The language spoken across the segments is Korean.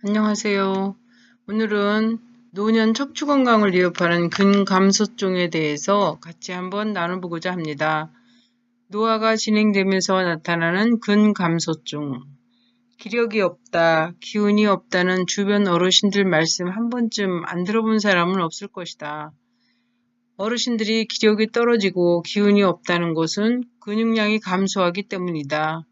안녕하세요. 오늘은 노년 척추 건강을 위협하는 근감소증에 대해서 같이 한번 나눠보고자 합니다. 노화가 진행되면서 나타나는 근감소증. 기력이 없다, 기운이 없다는 주변 어르신들 말씀 한 번쯤 안 들어본 사람은 없을 것이다. 어르신들이 기력이 떨어지고 기운이 없다는 것은 근육량이 감소하기 때문이다.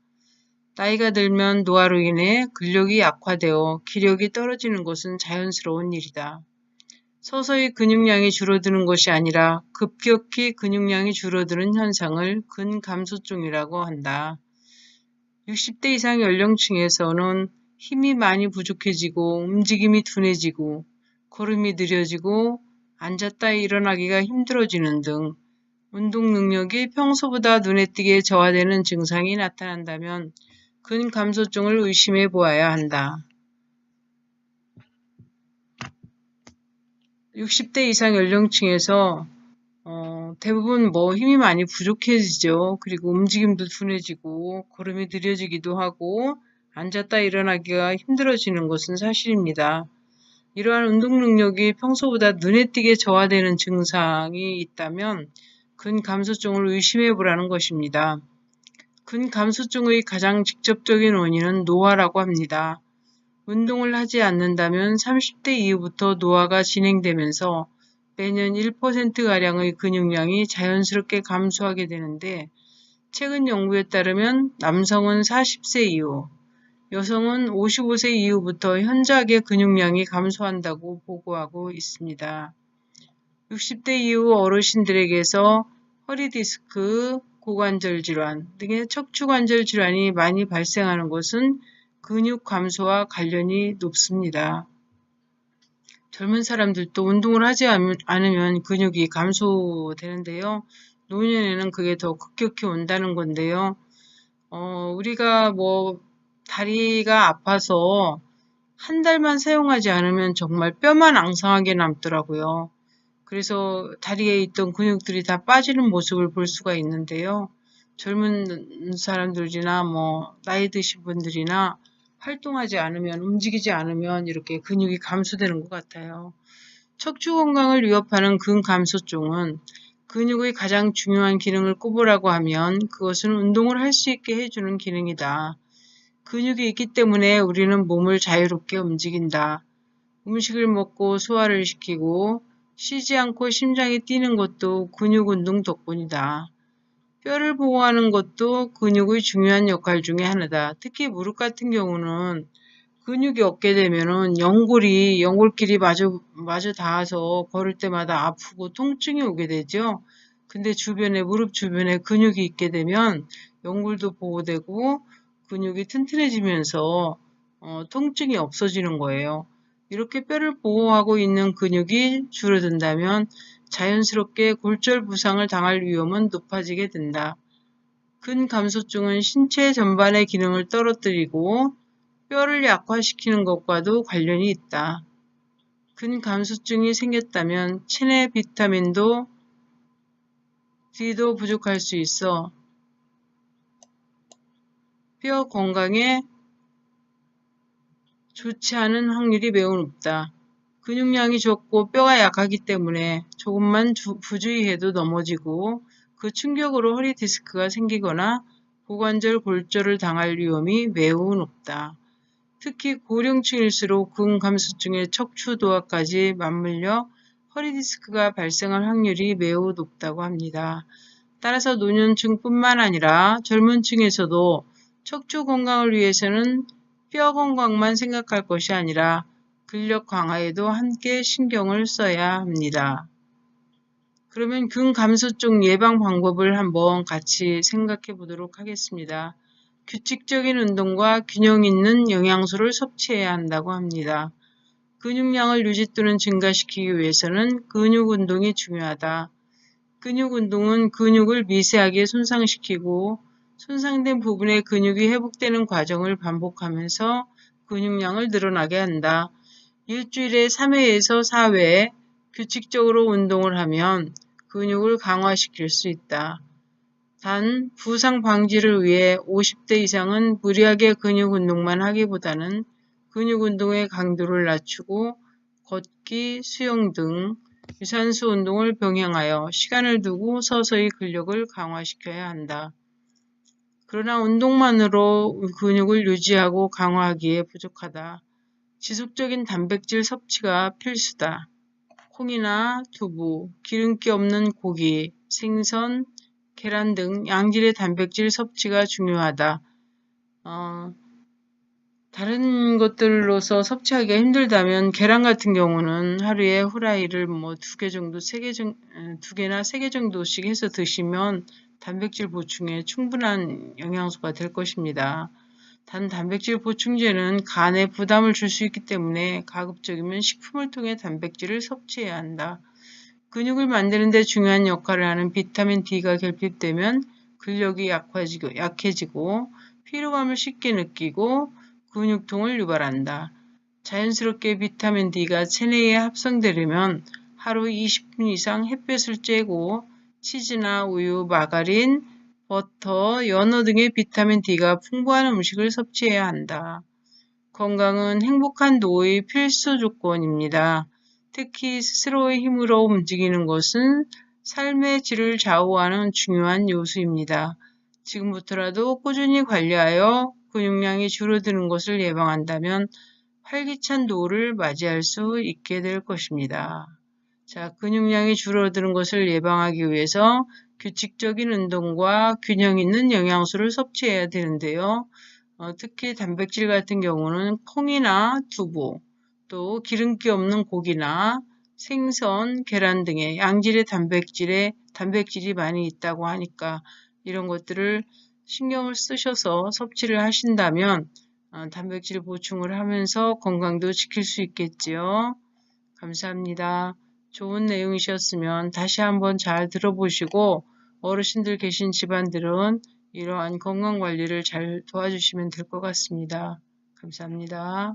나이가 들면 노화로 인해 근력이 약화되어 기력이 떨어지는 것은 자연스러운 일이다. 서서히 근육량이 줄어드는 것이 아니라 급격히 근육량이 줄어드는 현상을 근감소증이라고 한다. 60대 이상 연령층에서는 힘이 많이 부족해지고 움직임이 둔해지고 걸음이 느려지고 앉았다 일어나기가 힘들어지는 등 운동 능력이 평소보다 눈에 띄게 저하되는 증상이 나타난다면 근감소증을 의심해 보아야 한다. 60대 이상 연령층에서 대부분 힘이 많이 부족해지죠. 그리고 움직임도 둔해지고 걸음이 느려지기도 하고 앉았다 일어나기가 힘들어지는 것은 사실입니다. 이러한 운동 능력이 평소보다 눈에 띄게 저하되는 증상이 있다면 근감소증을 의심해 보라는 것입니다. 근감소증의 가장 직접적인 원인은 노화라고 합니다. 운동을 하지 않는다면 30대 이후부터 노화가 진행되면서 매년 1%가량의 근육량이 자연스럽게 감소하게 되는데 최근 연구에 따르면 남성은 40세 이후, 여성은 55세 이후부터 현저하게 근육량이 감소한다고 보고하고 있습니다. 60대 이후 어르신들에게서 허리 디스크, 고관절 질환 등의 척추관절 질환이 많이 발생하는 것은 근육 감소와 관련이 높습니다. 젊은 사람들도 운동을 하지 않으면 근육이 감소되는데요. 노년에는 그게 더 급격히 온다는 건데요. 우리가 다리가 아파서 한 달만 사용하지 않으면 정말 뼈만 앙상하게 남더라고요. 그래서 다리에 있던 근육들이 다 빠지는 모습을 볼 수가 있는데요. 젊은 사람들이나 나이 드신 분들이나 활동하지 않으면, 움직이지 않으면 이렇게 근육이 감소되는 것 같아요. 척추 건강을 위협하는 근감소증은 근육의 가장 중요한 기능을 꼽으라고 하면 그것은 운동을 할 수 있게 해주는 기능이다. 근육이 있기 때문에 우리는 몸을 자유롭게 움직인다. 음식을 먹고 소화를 시키고 쉬지 않고 심장이 뛰는 것도 근육 운동 덕분이다. 뼈를 보호하는 것도 근육의 중요한 역할 중에 하나다. 특히 무릎 같은 경우는 근육이 없게 되면은 연골끼리 마주 닿아서 걸을 때마다 아프고 통증이 오게 되죠. 근데 무릎 주변에 근육이 있게 되면 연골도 보호되고 근육이 튼튼해지면서 통증이 없어지는 거예요. 이렇게 뼈를 보호하고 있는 근육이 줄어든다면 자연스럽게 골절 부상을 당할 위험은 높아지게 된다. 근감소증은 신체 전반의 기능을 떨어뜨리고 뼈를 약화시키는 것과도 관련이 있다. 근감소증이 생겼다면 체내 비타민도 D도 부족할 수 있어 뼈 건강에 좋지 않은 확률이 매우 높다. 근육량이 적고 뼈가 약하기 때문에 조금만 부주의해도 넘어지고 그 충격으로 허리 디스크가 생기거나 고관절 골절을 당할 위험이 매우 높다. 특히 고령층일수록 근감소증의 척추 노화까지 맞물려 허리 디스크가 발생할 확률이 매우 높다고 합니다. 따라서 노년층뿐만 아니라 젊은 층에서도 척추 건강을 위해서는 뼈 건강만 생각할 것이 아니라 근력 강화에도 함께 신경을 써야 합니다. 그러면 근감소증 예방 방법을 한번 같이 생각해 보도록 하겠습니다. 규칙적인 운동과 균형 있는 영양소를 섭취해야 한다고 합니다. 근육량을 유지 또는 증가시키기 위해서는 근육 운동이 중요하다. 근육 운동은 근육을 미세하게 손상시키고 손상된 부분의 근육이 회복되는 과정을 반복하면서 근육량을 늘어나게 한다. 일주일에 3회에서 4회 규칙적으로 운동을 하면 근육을 강화시킬 수 있다. 단 부상 방지를 위해 50대 이상은 무리하게 근육 운동만 하기보다는 근육 운동의 강도를 낮추고 걷기, 수영 등 유산소 운동을 병행하여 시간을 두고 서서히 근력을 강화시켜야 한다. 그러나 운동만으로 근육을 유지하고 강화하기에 부족하다. 지속적인 단백질 섭취가 필수다. 콩이나 두부, 기름기 없는 고기, 생선, 계란 등 양질의 단백질 섭취가 중요하다. 다른 것들로서 섭취하기가 힘들다면 계란 같은 경우는 하루에 후라이를 뭐 2개 정도, 2개나 3개 정도씩 해서 드시면 단백질 보충에 충분한 영양소가 될 것입니다. 단 단백질 보충제는 간에 부담을 줄 수 있기 때문에 가급적이면 식품을 통해 단백질을 섭취해야 한다. 근육을 만드는 데 중요한 역할을 하는 비타민 D가 결핍되면 근력이 약해지고 피로감을 쉽게 느끼고 근육통을 유발한다. 자연스럽게 비타민 D가 체내에 합성되려면 하루 20분 이상 햇볕을 쬐고 치즈나 우유, 마가린, 버터, 연어 등의 비타민 D가 풍부한 음식을 섭취해야 한다. 건강은 행복한 노후의 필수 조건입니다. 특히 스스로의 힘으로 움직이는 것은 삶의 질을 좌우하는 중요한 요소입니다. 지금부터라도 꾸준히 관리하여 근육량이 줄어드는 것을 예방한다면 활기찬 노후를 맞이할 수 있게 될 것입니다. 자, 근육량이 줄어드는 것을 예방하기 위해서 규칙적인 운동과 균형 있는 영양소를 섭취해야 되는데요. 특히 단백질 같은 경우는 콩이나 두부, 또 기름기 없는 고기나 생선, 계란 등의 양질의 단백질이 많이 있다고 하니까 이런 것들을 신경을 쓰셔서 섭취를 하신다면 단백질 보충을 하면서 건강도 지킬 수 있겠지요. 감사합니다. 좋은 내용이셨으면 다시 한번 잘 들어보시고 어르신들 계신 집안들은 이러한 건강관리를 잘 도와주시면 될 것 같습니다. 감사합니다.